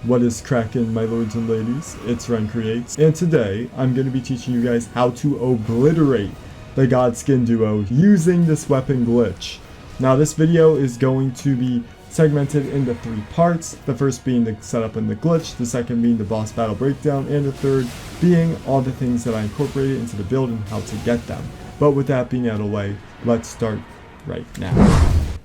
What is crackin', my lords and ladies? It's Ren Creates, and today I'm going to be teaching you guys how to obliterate the Godskin Duo using this weapon glitch. Now this video is going to be segmented into 3 parts, the first being the setup and the glitch, the second being the boss battle breakdown, and the third being all the things that I incorporated into the build and how to get them. But with that being out of the way, let's start right now.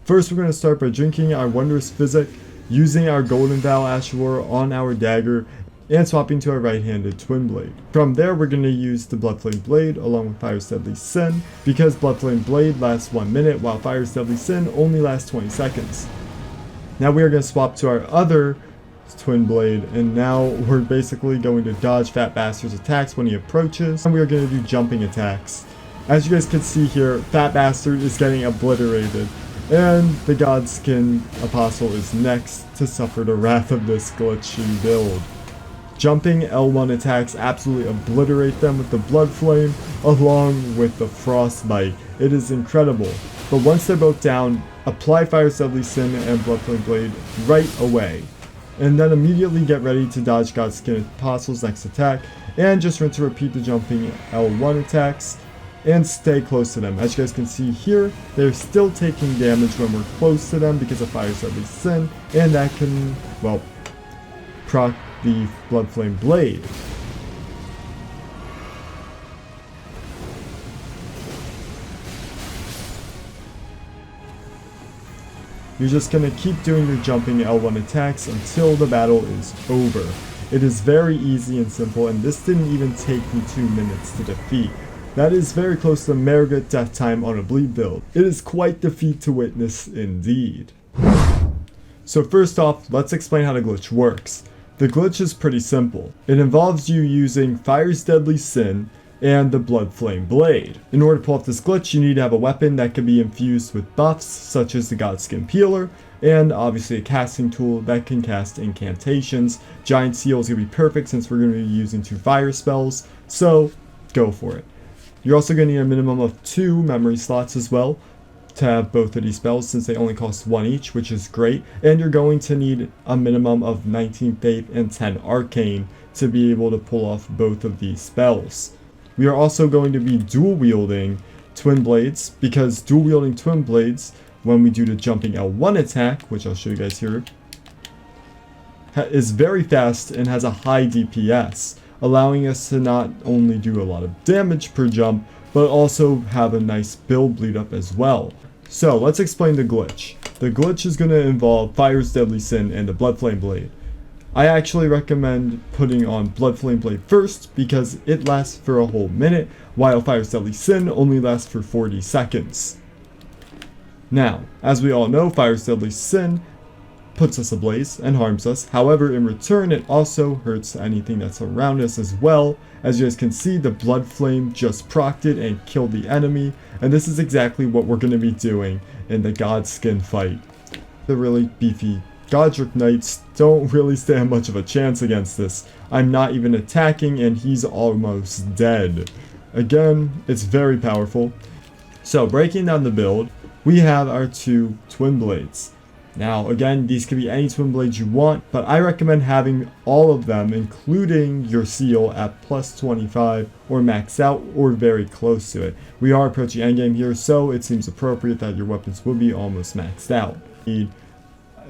First, we're going to start by drinking our Wondrous Physic, using our Golden Vow Ashore on our dagger, and swapping to our right-handed twin blade. From there, we're going to use the bloodflame blade along with Fire's Deadly Sin, because bloodflame blade lasts 1 minute while Fire's Deadly Sin only lasts 20 seconds. Now we are going to swap to our other twin blade, and now we're basically going to dodge Fat Bastard's attacks when he approaches, and we are going to do jumping attacks. As you guys can see here, Fat Bastard is getting obliterated, and the Godskin Apostle is next to suffer the wrath of this glitchy build. Jumping L1 attacks absolutely obliterate them with the bloodflame along with the frostbite. It is incredible. But once they're both down, apply Fire's Deadly Sin and bloodflame blade right away. And then immediately get ready to dodge Godskin Apostle's next attack, and just rinse and repeat the jumping L1 attacks and stay close to them. As you guys can see here, they're still taking damage when we're close to them because of Fire's Deadly Sin, and that can, well, proc the bloodflame blade. You're just going to keep doing your jumping L1 attacks until the battle is over. It is very easy and simple, and this didn't even take me 2 minutes to defeat. That is very close to Marigold death time on a bleed build. It is quite the feat to witness indeed. So first off, let's explain how the glitch works. The glitch is pretty simple. It involves you using Fire's Deadly Sin and the bloodflame blade. In order to pull off this glitch, you need to have a weapon that can be infused with buffs such as the Godskin Peeler, and obviously a casting tool that can cast incantations. Giant Seal is going to be perfect since we're going to be using 2 fire spells, so go for it. You're also going to need a minimum of 2 memory slots as well to have both of these spells, since they only cost 1 each, which is great. And you're going to need a minimum of 19 Faith and 10 Arcane to be able to pull off both of these spells. We are also going to be dual wielding twin blades, because dual wielding twin blades, when we do the jumping L1 attack, which I'll show you guys here, is very fast and has a high DPS, allowing us to not only do a lot of damage per jump, but also have a nice build bleed up as well. So let's explain the glitch. The glitch is going to involve Fire's Deadly Sin and the bloodflame blade. I actually recommend putting on bloodflame blade first because it lasts for a whole minute, while Fire's Deadly Sin only lasts for 40 seconds. Now, as we all know, Fire's Deadly Sin puts us ablaze and harms us. However, in return, it also hurts anything that's around us as well. As you guys can see, the blood flame just procced it and killed the enemy, and this is exactly what we're going to be doing in the Godskin fight. The really beefy Godric Knights don't really stand much of a chance against this. I'm not even attacking and he's almost dead. Again, it's very powerful. So breaking down the build, we have our 2 twin blades. Now again, these could be any twin blades you want, but I recommend having all of them, including your seal, at plus 25 or max out or very close to it. We are approaching endgame here, so it seems appropriate that your weapons will be almost maxed out. You need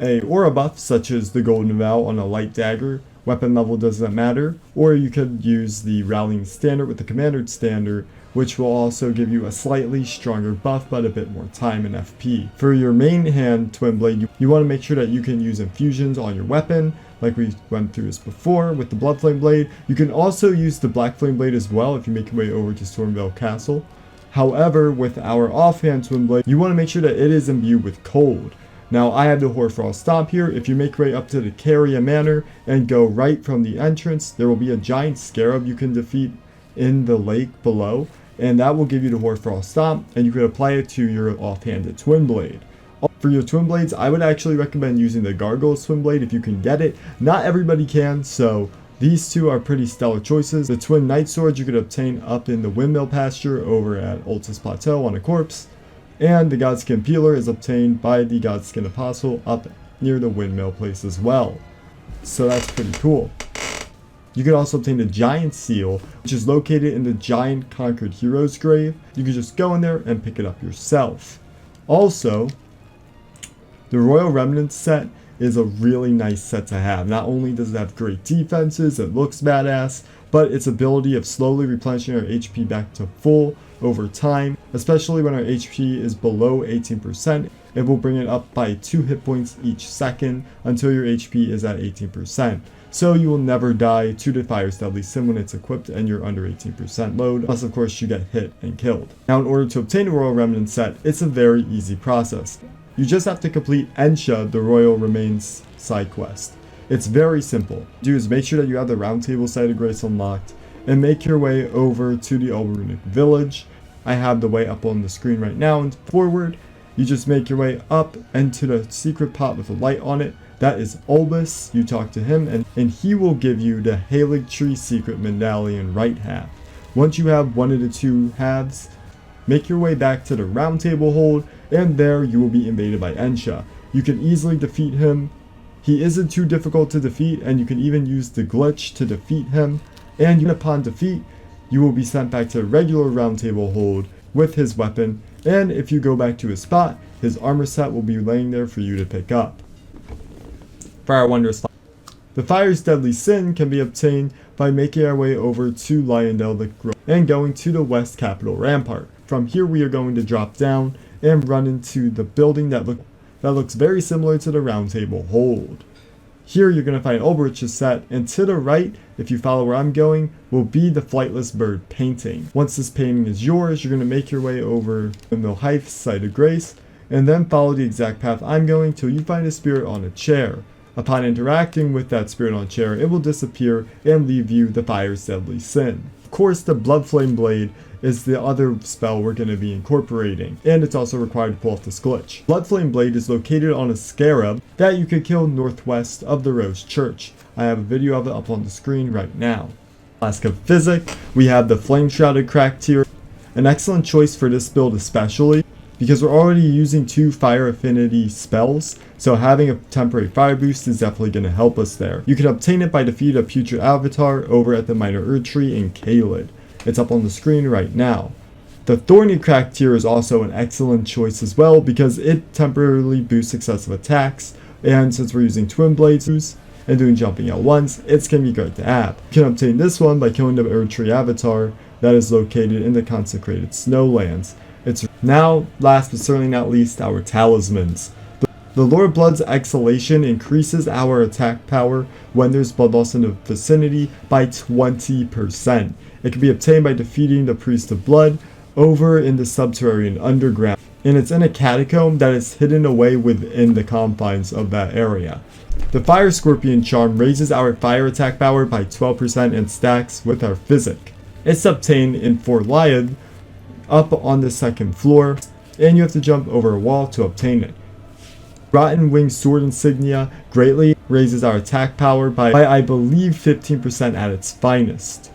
a aura buff such as the Golden Vow on a light dagger. Weapon level doesn't matter, or you could use the Rallying Standard with the Commander's Standard, which will also give you a slightly stronger buff but a bit more time in FP. For your main hand twin blade, you want to make sure that you can use infusions on your weapon, like we went through this before with the bloodflame blade. You can also use the black flame blade as well if you make your way over to Stormvale Castle. However, with our offhand twin blade, you want to make sure that it is imbued with cold. Now I have the Hoarfrost Stomp here. If you make your way up to the Caria Manor and go right from the entrance, there will be a giant scarab you can defeat in the lake below, and that will give you the Hoarfrost Stomp, and you can apply it to your offhanded twin blade. For your twin blades, I would actually recommend using the Gargoyle's twin blade if you can get it. Not everybody can, so these 2 are pretty stellar choices. The twin knight swords you could obtain up in the windmill pasture over at Ultis Plateau on a corpse. And the Godskin Peeler is obtained by the Godskin Apostle up near the windmill place as well. So that's pretty cool. You can also obtain the Giant Seal, which is located in the Giant Conquered Hero's grave. You can just go in there and pick it up yourself. Also, the Royal Remnant set is a really nice set to have. Not only does it have great defenses, it looks badass, but its ability of slowly replenishing our HP back to full over time, especially when our HP is below 18%, it will bring it up by 2 hit points each second until your HP is at 18%. So you will never die to the Fire's Deadly Sin when it's equipped and you're under 18% load, unless of course you get hit and killed. Now in order to obtain a Royal Remnant set, it's a very easy process. You just have to complete Ensha, the Royal Remains side quest. It's very simple. Do is make sure that you have the Round Table Site of Grace unlocked, and make your way over to the Elden Village. I have the way up on the screen right now, and forward, you just make your way up into the secret pot with a light on it. That is Olbus. You talk to him, and he will give you the Halig Tree Secret Medallion right half. Once you have one of the two halves, make your way back to the Round Table Hold, and there you will be invaded by Ensha. You can easily defeat him. He isn't too difficult to defeat, and you can even use the glitch to defeat him. And upon defeat, you will be sent back to the regular Round Table Hold with his weapon, and if you go back to his spot, his armor set will be laying there for you to pick up. For our wondrous fire. The Fire's Deadly Sin can be obtained by making our way over to Lyondell the Grove and going to the West Capitol Rampart. From here we are going to drop down and run into the building that looks very similar to the Round Table Hold. Here you're going to find Ulbrich's set, and to the right, if you follow where I'm going, will be the Flightless Bird painting. Once this painting is yours, you're going to make your way over to the Hythe Site of Grace, and then follow the exact path I'm going till you find a spirit on a chair. Upon interacting with that spirit on a chair, it will disappear and leave you the Fire's Deadly Sin. Of course, the bloodflame blade is the other spell we're going to be incorporating, and it's also required to pull off this glitch. Bloodflame blade is located on a scarab that you could kill northwest of the Rose Church. I have a video of it up on the screen right now. Flask of Physic, we have the Flame Shrouded Crack tier, an excellent choice for this build especially, because we're already using 2 fire affinity spells, so having a temporary fire boost is definitely going to help us there. You can obtain it by defeating a putrid avatar over at the Minor Erd Tree in Caelid. It's up on the screen right now. The Thorny Crack tier is also an excellent choice as well because it temporarily boosts successive attacks, and since we're using twinblades and doing jumping L1s, it's going to be great to have. You can obtain this one by killing the Erd Tree avatar that is located in the Consecrated Snowlands. It's now, last but certainly not least, our talismans. The Lord Blood's Exhalation increases our attack power when there's blood loss in the vicinity by 20%. It can be obtained by defeating the Priest of Blood over in the Subterranean Underground, and it's in a catacomb that is hidden away within the confines of that area. The Fire Scorpion Charm raises our fire attack power by 12% and stacks with our Physic. It's obtained in Fort Lyod, up on the 2nd floor, and you have to jump over a wall to obtain it. Rotten Wing Sword Insignia greatly raises our attack power by I believe 15% at its finest.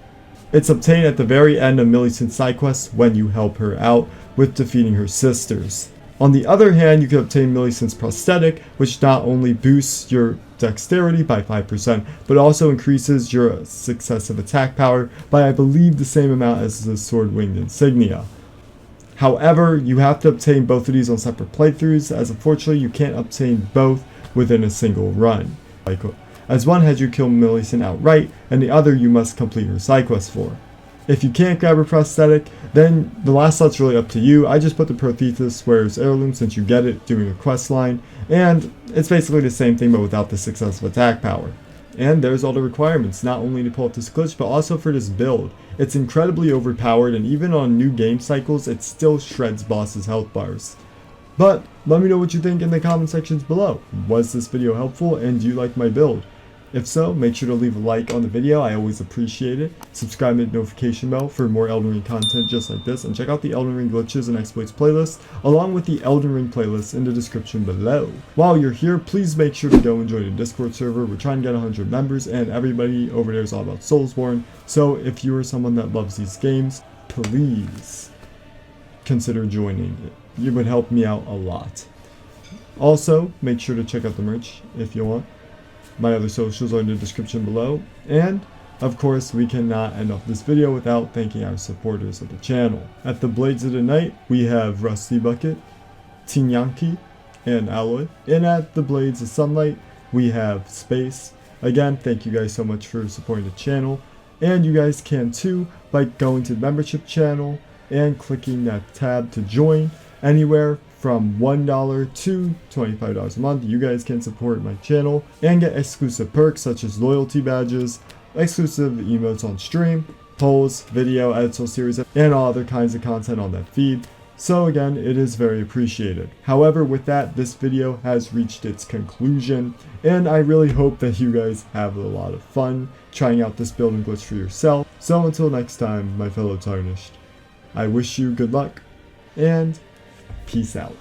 It's obtained at the very end of Millicent's side quest when you help her out with defeating her sisters. On the other hand, you can obtain Millicent's prosthetic, which not only boosts your dexterity by 5%, but also increases your successive attack power by I believe the same amount as the Sword Winged Insignia. However, you have to obtain both of these on separate playthroughs, as unfortunately you can't obtain both within a single run. As one has you kill Millicent outright, and the other you must complete her side quest for. If you can't grab her prosthetic, then the last slot's really up to you. I just put the Prothesis Wearer's Heirloom since you get it doing a quest line, and it's basically the same thing but without the successive attack power. And there's all the requirements, not only to pull up this glitch, but also for this build. It's incredibly overpowered, and even on new game cycles, it still shreds bosses' health bars. But let me know what you think in the comment sections below. Was this video helpful, and do you like my build? If so, make sure to leave a like on the video, I always appreciate it. Subscribe and hit notification bell for more Elden Ring content just like this, and check out the Elden Ring glitches and exploits playlist, along with the Elden Ring playlist in the description below. While you're here, please make sure to go and join the Discord server. We're trying to get 100 members, and everybody over there is all about Soulsborne, so if you are someone that loves these games, please consider joining it. It would help me out a lot. Also, make sure to check out the merch if you want. My other socials are in the description below, and of course, we cannot end off this video without thanking our supporters of the channel. At the Blades of the Night, we have Rusty Bucket, Tinyanki, and Alloy. And at the Blades of Sunlight, we have Space. Again, thank you guys so much for supporting the channel. And you guys can too by going to the membership channel and clicking that tab to join. Anywhere from $1 to $25 a month, you guys can support my channel and get exclusive perks such as loyalty badges, exclusive emotes on stream, polls, video, editorial series, and all other kinds of content on that feed. So again, it is very appreciated. However, with that, this video has reached its conclusion, and I really hope that you guys have a lot of fun trying out this build and glitch for yourself. So until next time, my fellow Tarnished, I wish you good luck, and peace out.